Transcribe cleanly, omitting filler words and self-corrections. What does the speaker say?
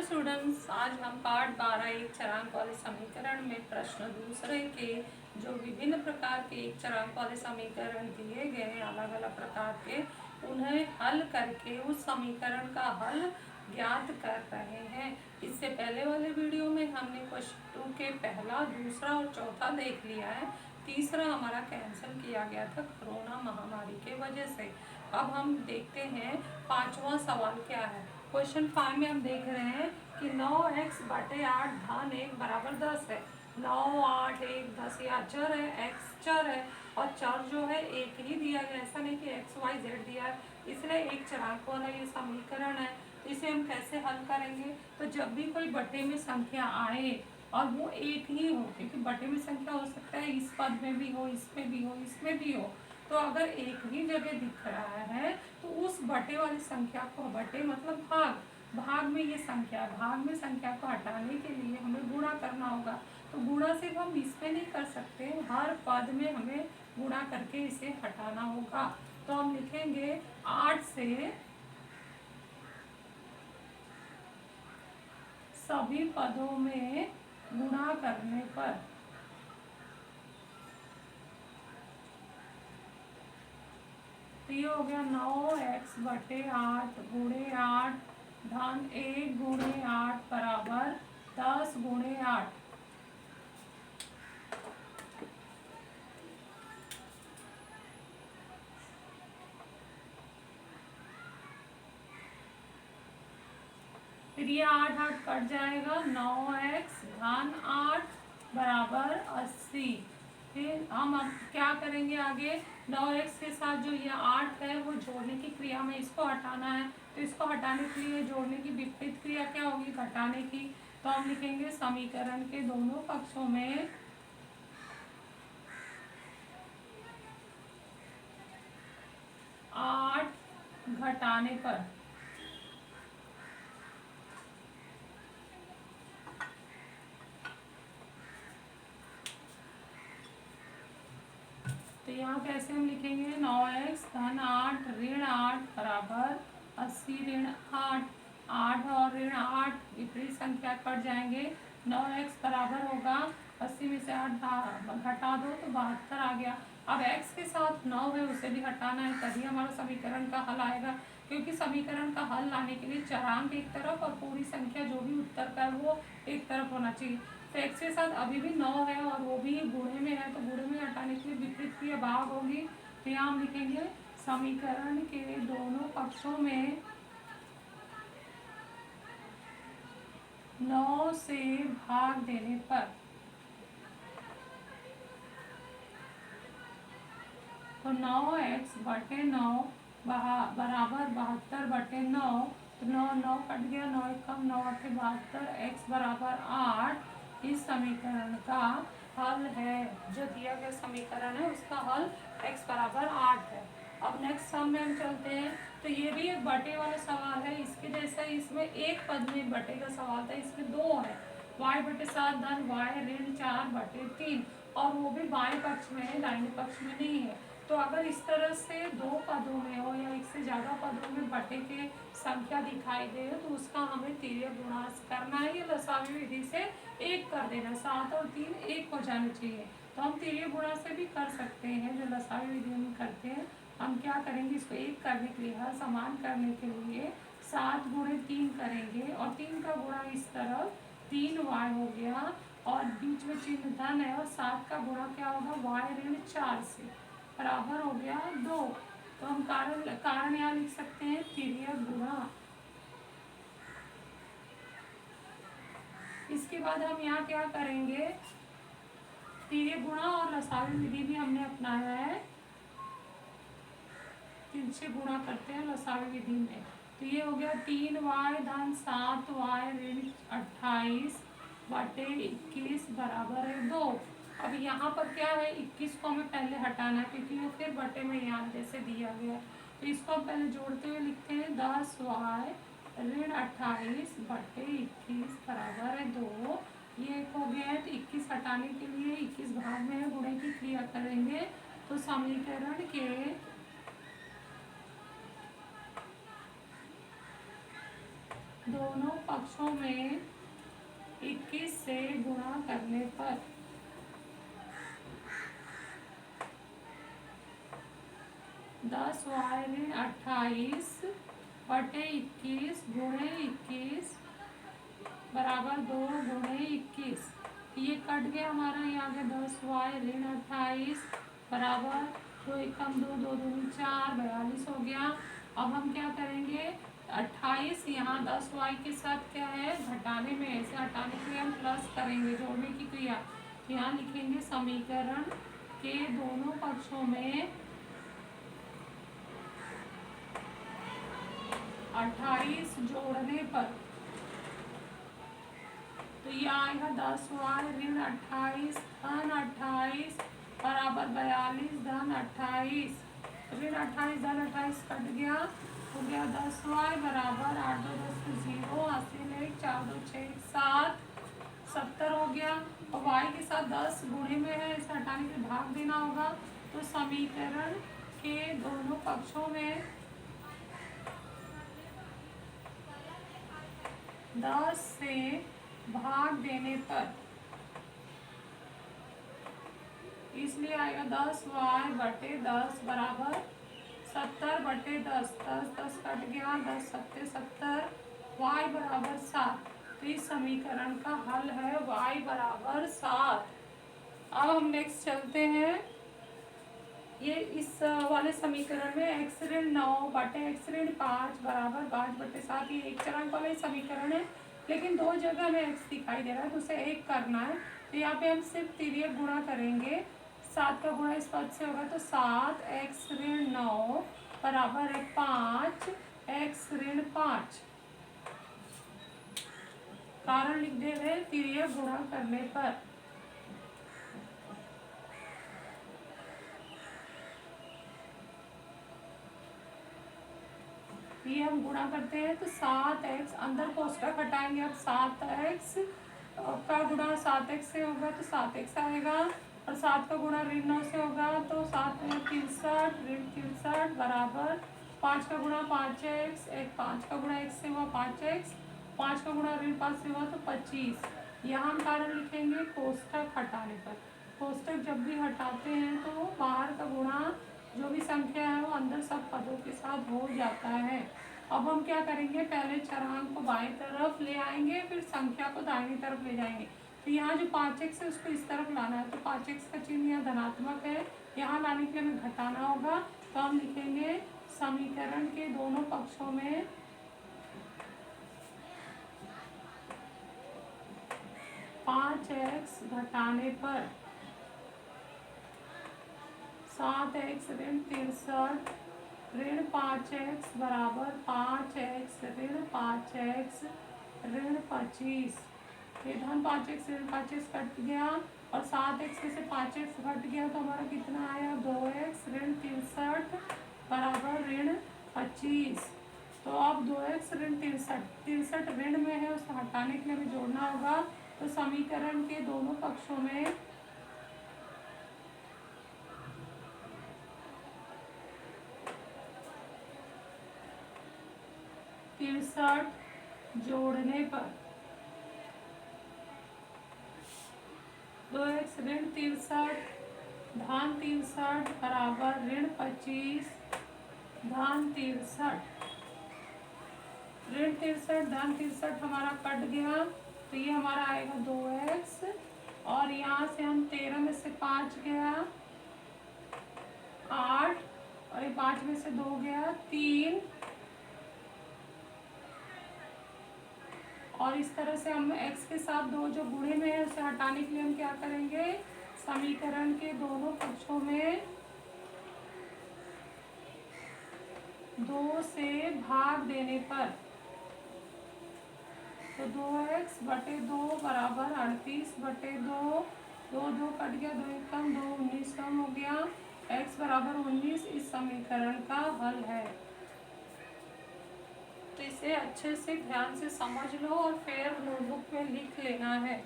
Students, आज हम पाठ 12 एक चरांक वाले समीकरण में प्रश्न दूसरे के जो विभिन्न प्रकार के एक चरांक वाले समीकरण दिए गए हैं अलग अलग प्रकार के, उन्हें हल करके उस समीकरण का हल ज्ञात कर रहे हैं। इससे पहले वाले वीडियो में हमने क्वेश्चन 2 के पहला, दूसरा और चौथा देख लिया है। तीसरा हमारा कैंसिल किया गया था कोरोना महामारी के वजह से। अब हम देखते हैं पांचवा सवाल क्या है। क्वेश्चन 5 में हम देख रहे हैं कि 9x बटे 8 धन 1 बराबर 10 है। 9, 8, 1, 10 या चर है, x चर है और चर जो है एक ही दिया गया, ऐसा नहीं कि x, y, z दिया है, इसलिए एक चरांक वाला ये समीकरण है। तो इसे हम कैसे हल करेंगे? तो जब भी कोई बटे में संख्या आए और वो एक ही हो, क्योंकि बटे में संख्या हो सकता है इस पद में भी हो, इसमें भी हो, इसमें भी हो, तो अगर एक ही जगह दिख रहा है तो उस बटे वाली संख्या को, बटे मतलब भाग में ये संख्या, भाग में संख्या को हटाने के लिए हमें गुणा करना होगा। तो गुणा सिर्फ हम इसमें नहीं कर सकते, हर पद में हमें गुणा करके इसे हटाना होगा। तो हम लिखेंगे 8 से सभी पदों में गुणा करने पर तो ये हो गया 9x बटे 8 गुणे 8 धन 1 गुणे 8 बराबर 10 गुणे 8। फिर ये 8 कट जाएगा, 9x धन 8 बराबर 80। फिर हम अब क्या करेंगे आगे? 9x के साथ जो ये 8 है वो जोड़ने की क्रिया में इसको हटाना है, तो इसको हटाने के लिए जोड़ने की विपरीत क्रिया क्या होगी? घटाने की। तो हम लिखेंगे समीकरण के दोनों पक्षों में 8 घटाने पर तो यहाँ कैसे हम लिखेंगे? 9x धन 8 ऋण 8 बराबर 80 ऋण 8। 8 और ऋण 8 विपरीत संख्या कट जाएंगे, 9x बराबर होगा 80 में से 8 घटा दो तो 72 आ गया। अब x के साथ 9 है उसे भी हटाना है, तभी हमारा समीकरण का हल आएगा, क्योंकि समीकरण का हल लाने के लिए चरांक एक तरफ और पूरी संख्या जो भी उत्तर का है वो एक तरफ होना चाहिए। तो x के साथ अभी भी 9 है और वो भी गुणे में है, तो गुणे में हटाने के लिए विपरीत क्रिया भाग होगी। तो यहाँ हम लिखेंगे समीकरण के दोनों पक्षों में 9 से भाग देने पर तो 9x बटे 9 बराबर 72 बटे 9। तो 9 कट गया, 9 कम 9 8 72, x बराबर 8 इस समीकरण का हल है। जो दिया गया समीकरण है उसका हल x बराबर 8 है। अब नेक्स्ट सम में हम चलते हैं। तो ये भी एक बटे वाला सवाल है, इसके जैसा इसमें एक पद में बटे का सवाल था, इसमें 2 है। y बटे 7 धन y ऋण 4 बटे 3, और वो भी बाएं पक्ष में है, दाहिने पक्ष में नहीं है। तो अगर इस तरह से 2 पदों में हो या एक से ज़्यादा पदों में बटे के संख्या दिखाई दे तो उसका हमें तिर्यक गुणा करना है, या लसावी विधि से 1 कर देना। 7 और 3 1 हो जाने चाहिए। तो हम तिर्यक गुणा से भी कर सकते हैं, जो लसावी विधि में करते हैं। हम क्या करेंगे? इसको 1 करने के लिए, हर समान करने के लिए 7 गुणे 3 करेंगे, और 3 का गुणा इस तरफ 3y हो गया, और बीच में चिन्ह धन है, और 7 का गुणा क्या होगा? y ऋण 4 से बराबर हो गया 2। तो हम कारण यहाँ लिख सकते हैं तिर्यक गुणा। इसके बाद हम यहाँ क्या करेंगे? तिर्यक गुणा और लसावी विधि भी हमने अपनाया है, 3 से गुणा करते हैं लसावी विधि में। तो ये हो गया 3y धन 7y ऋण 28 बटे 21 बराबर है 2। अब यहाँ पर क्या है? 21 को हमें पहले हटाना है, क्योंकि वो फिर बटे में यहाँ जैसे दिया गया है। तो इसको हम पहले जोड़ते हुए लिखते हैं 10y ऋण 28 बटे 21 बराबर है 2। ये एक हो गया है, तो 21 हटाने के लिए 21 भाग में है, गुणे की क्रिया करेंगे। तो समीकरण के दोनों पक्षों में 21 से गुणा करने पर 10y ऋण 28 बटे 21 गुणे 21 बराबर 2 गुणे 21। ये कट गया हमारा, ये आ गया 10y ऋण 28 बराबर 2 एकम 2 2 दूनी 4 42 हो गया। अब हम क्या करेंगे, 28 यहाँ 10y के साथ क्या है घटाने में, ऐसे हटाने के लिए हम प्लस करेंगे, जोड़ने की क्रिया। तो यहाँ लिखेंगे समीकरण के दोनों पक्षों में 28 जोड़ने पर, तो ये आएगा 10y ऋण 28 धन 28 बराबर 42 धन 28, ऋण 28 धन 28 कट गया, हो गया 10y बराबर 8 2 10 0 हासिल 1 4 2 6 7 70 हो गया। और y के साथ 10 गुणे में है, इसे हटाने के लिए भाग देना होगा। तो समीकरण के दोनों पक्षों में 10 से भाग देने पर, इसलिए आएगा 10y बटे 10 बराबर 70 बटे 10, 10 10 कट गया, 10 सत्ते 70, y बराबर 7। तो इस समीकरण का हल है y बराबर 7। अब हम नेक्स्ट चलते हैं, ये इस वाले समीकरण में x ऋण 9 बटे x ऋण 5 बराबर 5 बटे 7, ये एक चरांक वाला ही समीकरण है, लेकिन दो जगह में x दिखाई दे रहा है तो उसे एक करना है। तो यहाँ पे हम सिर्फ तिर्यक गुणा करेंगे, 7 का गुणा इस पद से होगा तो 7x ऋण 9 बराबर है 5x ऋण 5। कारण लिख दे रहे तिर्यक गुणा करने पर। ये हम गुणा करते हैं तो 7x, अंदर कोष्टक हटाएंगे, अब 7x का गुणा 7x से होगा तो 7x आएगा, और 7 का गुणा ऋण 9 से होगा तो 7 में 63 ऋण 63 बराबर 5 का गुणा 5x, 5 का गुणा x से हुआ 5x, 5 का गुणा ऋण 5 से हुआ तो 25। यहाँ हम कारण लिखेंगे कोष्टक हटाने पर। कोष्टक जब भी हटाते हैं तो बाहर का गुणा जो भी संख्या है वो अंदर सब पदों के साथ हो जाता है। अब हम क्या करेंगे, पहले चरांक को बाएं तरफ ले आएंगे, फिर संख्या को दाहिनी तरफ ले जाएंगे। तो यहाँ जो 5x है उसको इस तरफ लाना है, तो 5x का चिन्ह यहाँ धनात्मक है, यहाँ लाने के लिए हमें घटाना होगा। तो हम लिखेंगे समीकरण के दोनों पक्षों में 5x घटाने पर 7x ऋण 63 ऋण 5x बराबर 5x ऋण 5x ऋण 25। ये धन 5x ऋण 5x कट गया, और 7x में से 5x घट गया तो हमारा कितना आया 2x ऋण 63 बराबर ऋण 25। तो अब 2x ऋण 63 ऋण में है, उसे हटाने के लिए हमें जोड़ना होगा। तो समीकरण के दोनों पक्षों में 63 जोड़ने पर 2x ऋण 63 धन 63 बराबर ऋण 25 धन 63, ऋण 63 धन 63 हमारा कट गया, तो ये हमारा आएगा 2x, और यहाँ से हम 13 में से 5 गया 8, और ये 5 में से 2 गया 3, और इस तरह से हम x के साथ 2 जो गुणे में है उसे हटाने के लिए हम क्या करेंगे, समीकरण के दोनों पक्षों में 2 से भाग देने पर, तो 2x बटे 2 बराबर 38 बटे 2, 2 2 कट गया, 2 कम 2 19 कम हो गया, x बराबर 19 इस समीकरण का हल है। तो इसे अच्छे से ध्यान से समझ लो और फिर नोटबुक में लिख लेना है।